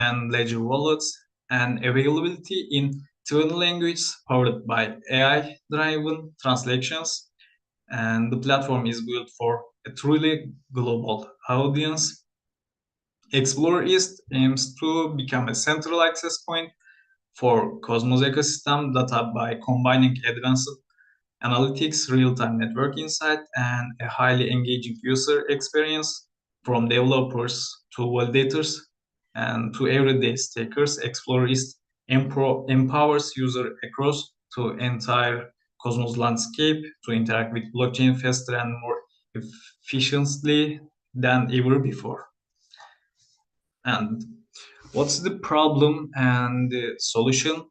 and ledger wallets, and availability in 20 languages powered by AI-driven translations. And the platform is built for a truly global audience. Explorer.ist aims to become a central access point for Cosmos ecosystem data by combining advanced analytics, real-time network insight, and a highly engaging user experience from developers to validators and to everyday stakers. Explorer.ist empowers users across the entire Cosmos landscape to interact with blockchain faster and more efficiently than ever before. And what's the problem and the solution?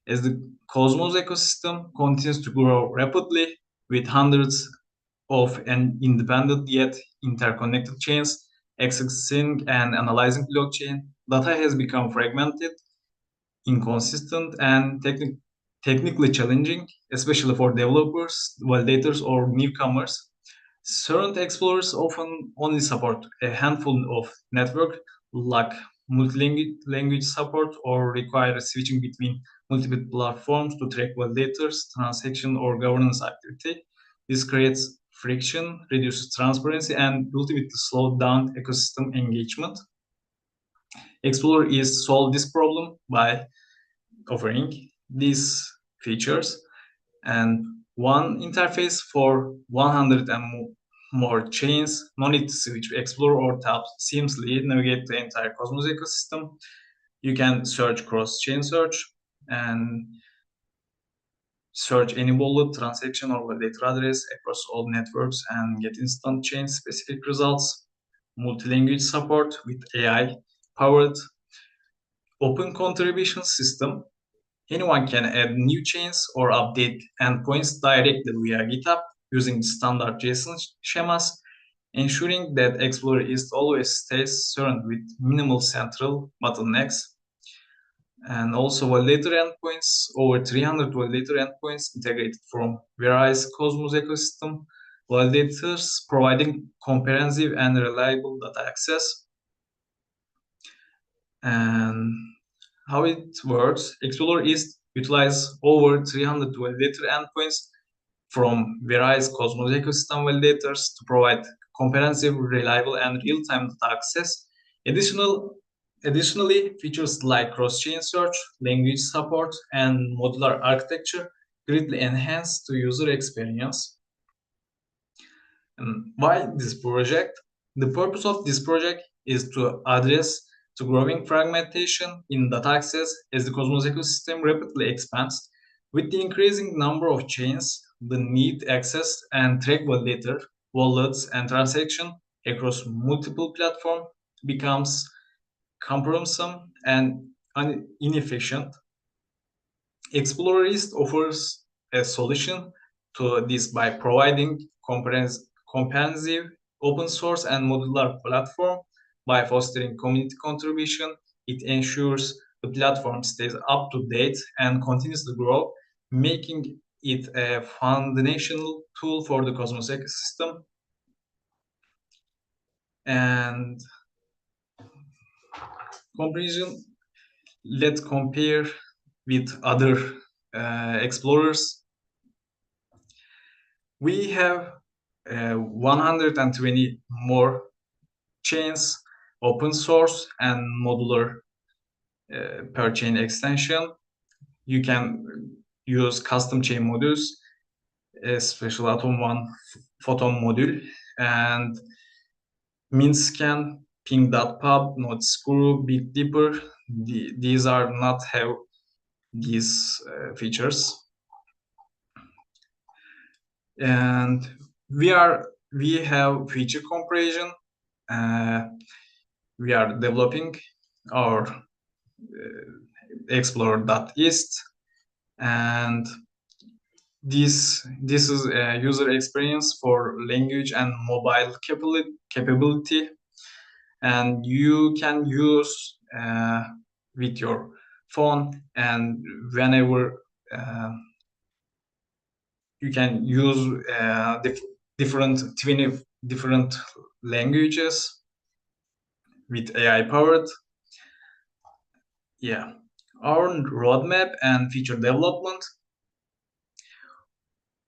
As the Cosmos ecosystem continues to grow rapidly with hundreds of independent yet interconnected chains accessing and analyzing blockchain, data has become fragmented, inconsistent, and technically challenging, especially for developers, validators, or newcomers. Current explorers often only support a handful of network, lack multi-language support, or require switching between multiple platforms to track validators, transaction, or governance activity. This creates friction, reduces transparency, and ultimately slows down ecosystem engagement. Explorer.ist solve this problem by offering these features and one interface for 100 and more chains. No need to switch to Explorer or tap seamlessly navigate the entire Cosmos ecosystem. You can search cross-chain search and search any wallet, transaction, or validator address across all networks and get instant chain-specific results. Multi-language support with AI-powered open contribution system. Anyone can add new chains or update endpoints directly via GitHub using standard JSON schemas, ensuring that Explorer.ist always stays current with minimal central bottlenecks. And also validator endpoints, over 300 validator endpoints integrated from various Cosmos ecosystem validators, providing comprehensive and reliable data access. And how it works, Explorer.ist utilizes over 300 validator endpoints from various Cosmos ecosystem validators to provide comprehensive, reliable, and real-time data access. Additionally, features like cross-chain search, language support, and modular architecture greatly enhance the user experience. And why this project? The purpose of this project is to address the growing fragmentation in data access as the Cosmos ecosystem rapidly expands. With the increasing number of chains, the need to access and track validator, wallets, and transactions across multiple platforms becomes cumbersome and inefficient. Explorer.ist offers a solution to this by providing comprehensive open source and modular platform. By fostering community contribution, it ensures the platform stays up to date and continues to grow, making it a foundational tool for the Cosmos ecosystem. And comparison, let's compare with other explorers. We have 120 more chains, open source, and modular per chain extension. You can use custom chain modules, a special Atom1 photon module, and MinScan, ping.pub, NodeScrew, BitDeeper. These are not have these features. And we have feature comparison. We are developing our Explorer.ist, and this is a user experience for language and mobile capability, and you can use with your phone, and whenever you can use different languages with AI powered. Yeah, our roadmap and feature development,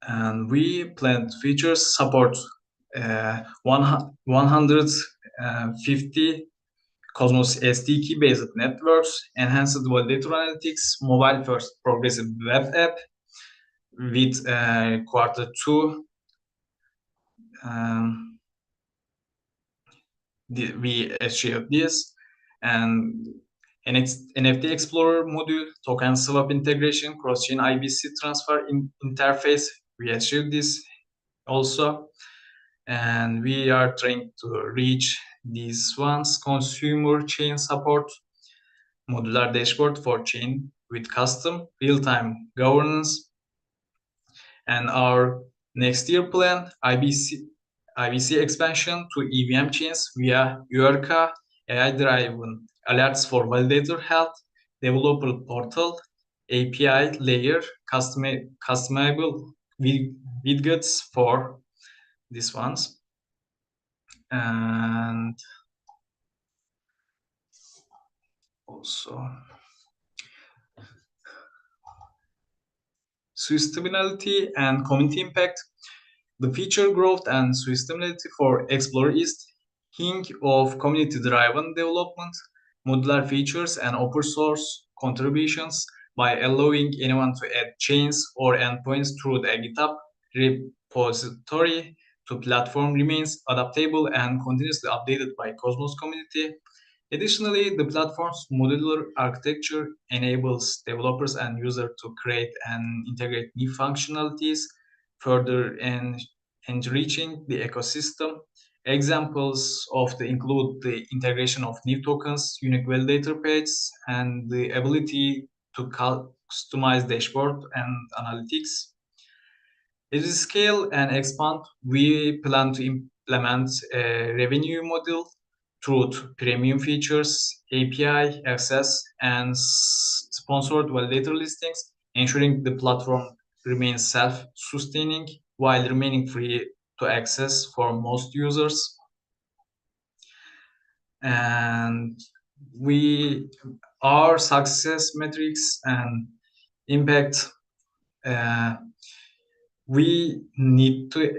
and we planned features support 150 Cosmos SDK based networks, enhanced validator analytics, mobile first progressive web app with quarter two. Um, we achieved this, and NFT Explorer module, token swap integration, cross-chain IBC transfer interface. We achieved this also, and we are trying to reach these ones. Consumer chain support, modular dashboard for chain with custom real-time governance, and our next year plan IBC expansion to EVM chains via URCA, AI-driven alerts for validator health, developer portal, API layer, customizable widgets for these ones, and also sustainability and community impact. The feature growth and sustainability for Explorer.ist hint of community-driven development, modular features, and open source contributions by allowing anyone to add chains or endpoints through the GitHub repository to platform remains adaptable and continuously updated by Cosmos community. Additionally, the platform's modular architecture enables developers and users to create and integrate new functionalities, further enriching the ecosystem. Examples of the include the integration of new tokens, unique validator pages, and the ability to customize dashboard and analytics. As we scale and expand, we plan to implement a revenue model through premium features, API access, and sponsored validator listings, ensuring the platform remains self-sustaining while remaining free to access for most users. And our success metrics and impact, we need to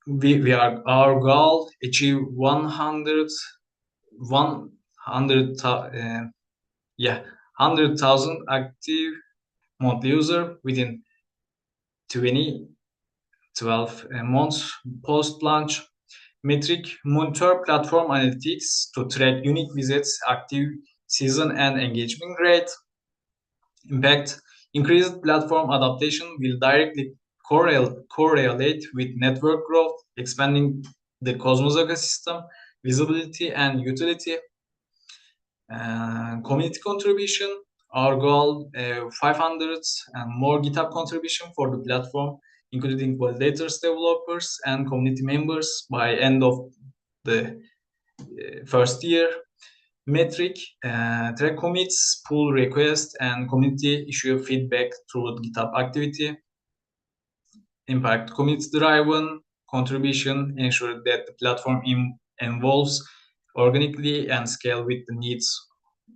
we are our goal achieve 100,000 active monthly user within 12 months post launch. Metric monitor platform analytics to track unique visits, active season, and engagement rate. Impact: increased platform adaptation will directly correlate with network growth, expanding the Cosmos ecosystem, visibility, and utility. Community contribution, our goal 500 and more GitHub contribution for the platform, including validators, developers, and community members by end of the first year. Metric, track commits, pull requests, and community issue feedback through GitHub activity. Impact: community-driven contribution ensure that the platform evolves organically and scale with the needs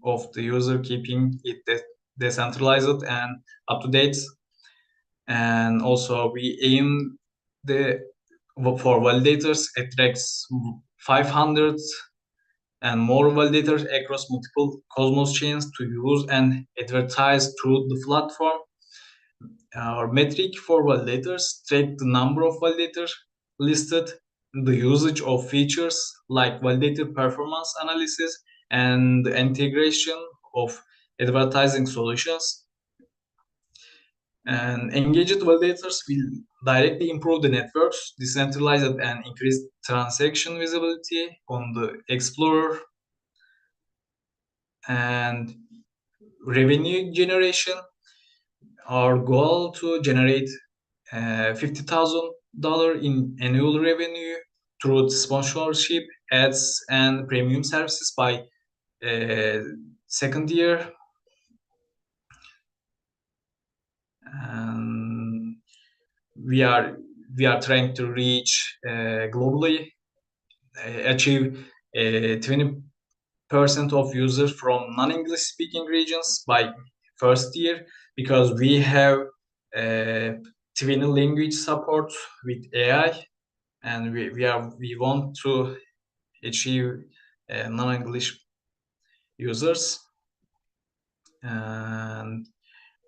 of the user, keeping it decentralized and up to date. And also, we aim for validators attracts 500 and more validators across multiple Cosmos chains to use and advertise through the platform. Our metric for validators track the number of validators listed, the usage of features like validator performance analysis, and the integration of advertising solutions. And engaged validators will directly improve the network's decentralized and increase transaction visibility on the Explorer. And revenue generation, our goal to generate $50,000 in annual revenue through sponsorship, ads, and premium services by second year. And we are trying to reach globally, achieve 20 percent of users from non-English speaking regions by first year, because we have uh, twin language support with AI, and we want to achieve non-English users, and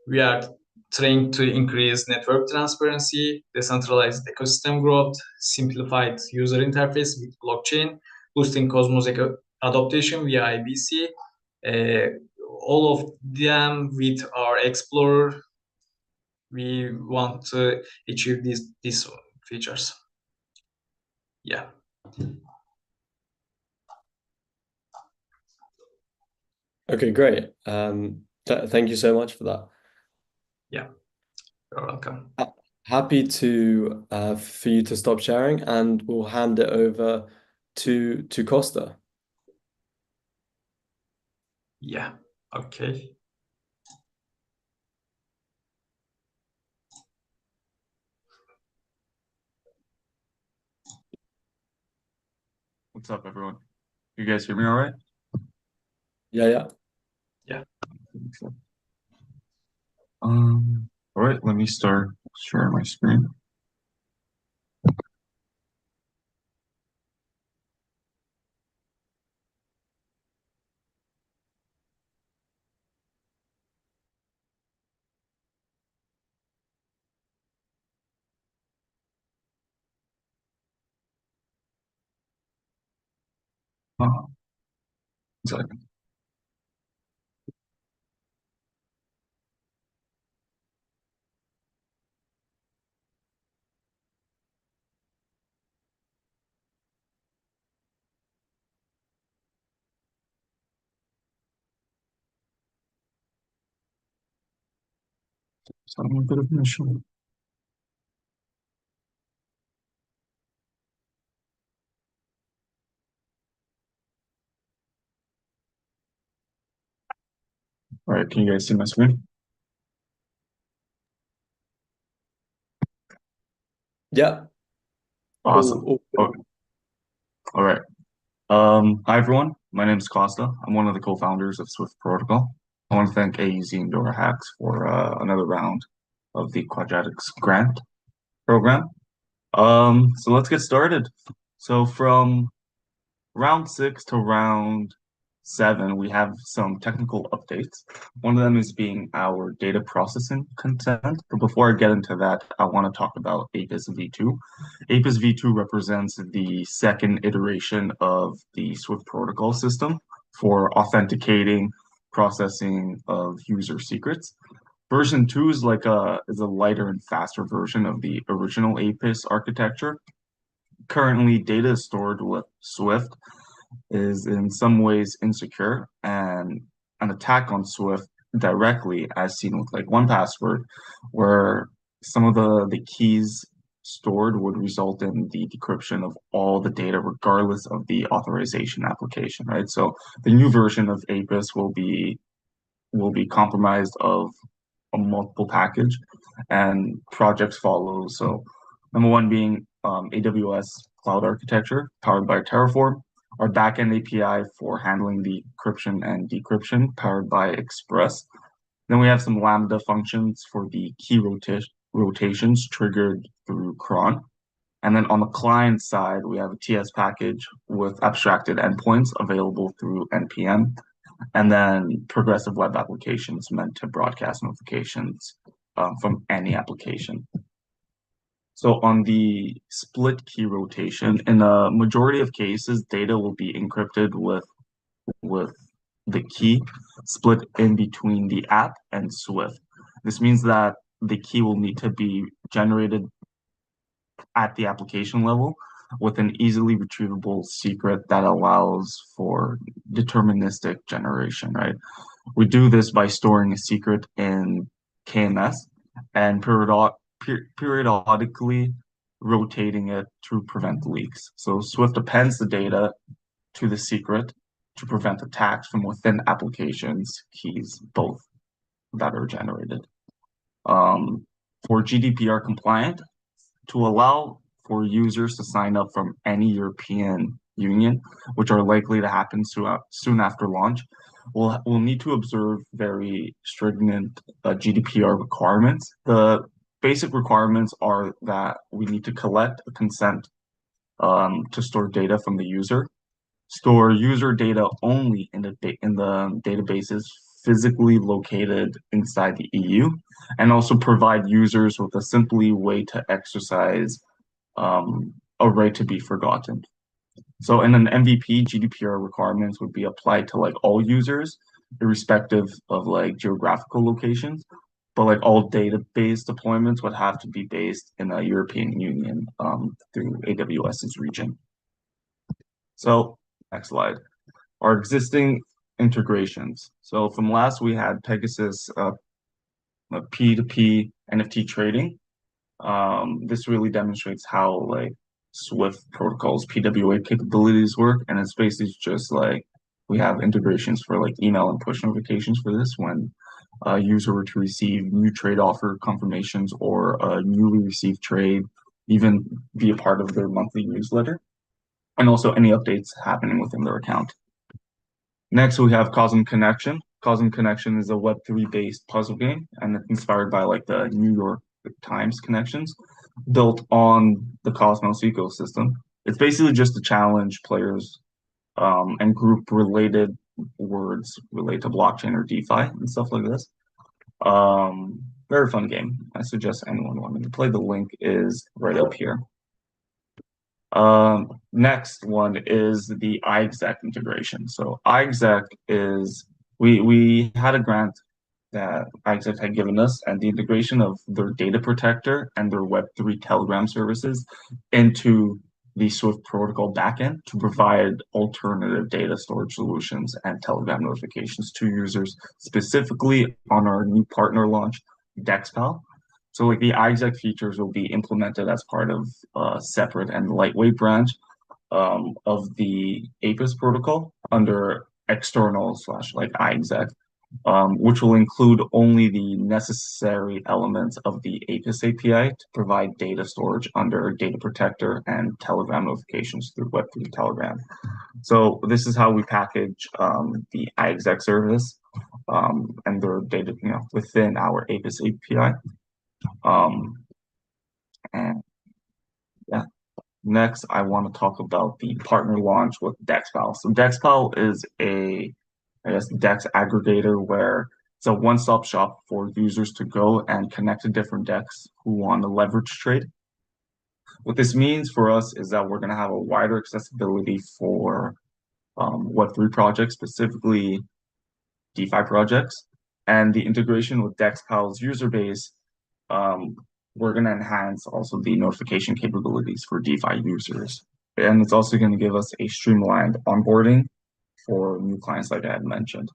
we are trying to increase network transparency, decentralized ecosystem growth, simplified user interface with blockchain, boosting Cosmos adoption via IBC. Uh, all of them with our Explorer, we want to achieve these features. Yeah. Okay, great. Thank you so much for that. Yeah, you're welcome. Happy to for you to stop sharing, and we'll hand it over to Costa. Yeah. Okay. What's up, everyone? You guys hear me all right? Yeah. Yeah. All right, let me start sharing my screen. Uh, 1 second. So I'm a bit of an issue. All right, can you guys see my screen? Yeah. Awesome. All Oh, all right. Hi everyone. My name is Costa. I'm one of the co-founders of Swift Protocol. I want to thank AEZ and DoraHacks for another round of the Quadratics grant program. So let's get started. So from round 6 to round 7, we have some technical updates. One of them is being our data processing consent. But before I get into that, I want to talk about APIS v2. APIS v2 represents the second iteration of the Swift protocol system for authenticating processing of user secrets. Version 2 is a lighter and faster version of the original APIS architecture. Currently, data is stored with Swift is in some ways insecure, and an attack on Swift directly, as seen with like 1Password, where some of the keys stored would result in the decryption of all the data regardless of the authorization application, right? So the new version of APIS will be compromised of a multiple package and projects follow. So number one being AWS cloud architecture powered by Terraform, our backend API for handling the encryption and decryption powered by Express. Then we have some Lambda functions for the key rotations triggered through cron. And then on the client side, we have a TS package with abstracted endpoints available through NPM, and then progressive web applications meant to broadcast notifications from any application. So on the split key rotation, in a majority of cases, data will be encrypted with the key split in between the app and Swift. This means that the key will need to be generated at the application level with an easily retrievable secret that allows for deterministic generation, right? We do this by storing a secret in KMS and periodically rotating it to prevent leaks. So Swift appends the data to the secret to prevent attacks from within applications keys, both that are generated. For GDPR compliant, to allow for users to sign up from any European Union, which are likely to happen soon after launch, we'll need to observe very stringent GDPR requirements. The basic requirements are that we need to collect a consent to store data from the user, store user data only in the databases physically located inside the EU, and also provide users with a simple way to exercise a right to be forgotten. So in an MVP, GDPR requirements would be applied to like all users, irrespective of like geographical locations. But like all database deployments would have to be based in the European Union through AWS's region. So next slide. Our existing integrations. So from last we had Pegasus P2P NFT trading. This really demonstrates how like Swift protocol's PWA capabilities work, and it's basically just like we have integrations for like email and push notifications for this when a user were to receive new trade offer confirmations or a newly received trade, even be a part of their monthly newsletter, and also any updates happening within their account. Next, we have Cosm Connection. Cosm Connection is a Web3 based puzzle game, and it's inspired by like the New York Times connections built on the Cosmos ecosystem. It's basically just to challenge players and group related words related to blockchain or DeFi and stuff like this. Very fun game. I suggest anyone wanting to play. The link is right up here. Next one is the AEZ integration. So AEZ is we had a grant that AEZ had given us, and the integration of their data protector and their Web3 Telegram services into the Swift protocol backend to provide alternative data storage solutions and Telegram notifications to users, specifically on our new partner launch, DexPal. So like the AEZ features will be implemented as part of a separate and lightweight branch of the APIS protocol under external / like AEZ, which will include only the necessary elements of the APIS API to provide data storage under Data Protector and Telegram notifications through Web3 Telegram. So this is how we package the AEZ service and their data, within our APIS API. And yeah, next I want to talk about the partner launch with DexPal. So DexPal is DEX aggregator where it's a one-stop shop for users to go and connect to different DEX who want to leverage trade. What this means for us is that we're going to have a wider accessibility for Web3 projects, specifically DeFi projects, and the integration with DexPal's user base. We're going to enhance also the notification capabilities for DeFi users, and it's also going to give us a streamlined onboarding for new clients, like I had mentioned.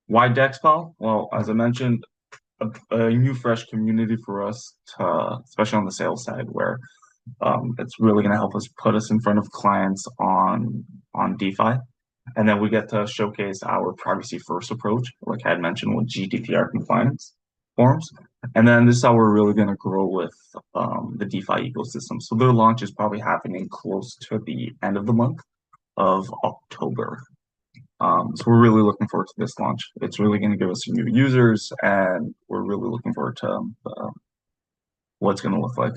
Why DexPal? Well, as I mentioned, a new fresh community for us, especially on the sales side, where it's really going to help us put us in front of clients on DeFi. And then we get to showcase our privacy first approach, like I had mentioned, with GDPR compliance forms. And then this is how we're really going to grow with the DeFi ecosystem. So their launch is probably happening close to the end of the month of October. So we're really looking forward to this launch. It's really going to give us new users, and we're really looking forward to what it's going to look like.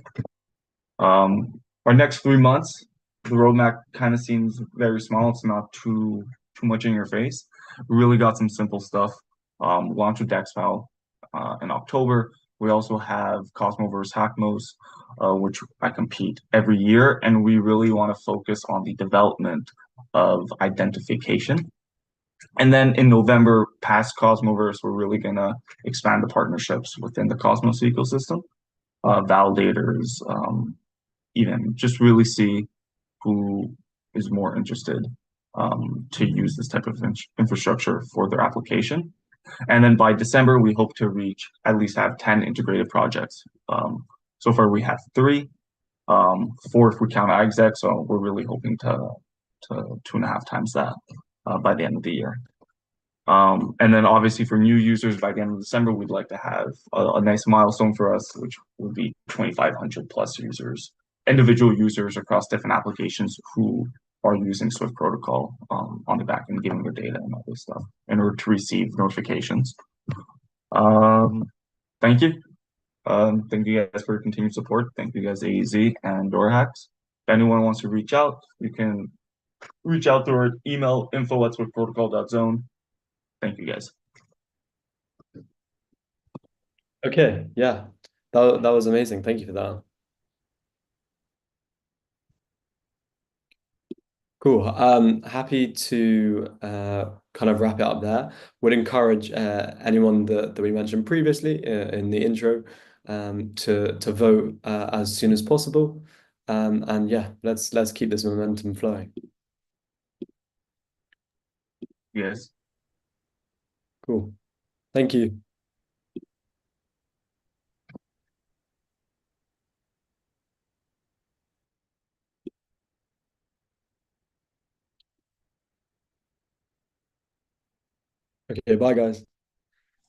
Our next 3 months, the roadmap kind of seems very small. It's not too much in your face. We really got some simple stuff. Launch with DexPal in October. We also have Cosmoverse Hackmos, which I compete every year, and we really want to focus on the development of identification. And then in November, past Cosmoverse, we're really going to expand the partnerships within the Cosmos ecosystem, validators, even just really see who is more interested to use this type of infrastructure for their application. And then by December, we hope to reach at least have 10 integrated projects. So far, we have 3, 4 if we count AEZ, so we're really hoping to 2.5 times that by the end of the year. And then obviously for new users, by the end of December, we'd like to have a nice milestone for us, which would be 2,500 plus users, individual users across different applications who are using Swift protocol on the back end, giving their data and all this stuff in order to receive notifications. Thank you. Thank you guys for your continued support. Thank you guys, AEZ and DoraHacks. If anyone wants to reach out, you can reach out through our email info@swiftprotocol.zone. Thank you guys. Okay, yeah, that was amazing. Thank you for that. Cool. Happy to kind of wrap it up there. Would encourage anyone that we mentioned previously in the intro to vote as soon as possible. And yeah, let's keep this momentum flowing. Yes. Cool. Thank you. Okay, bye guys.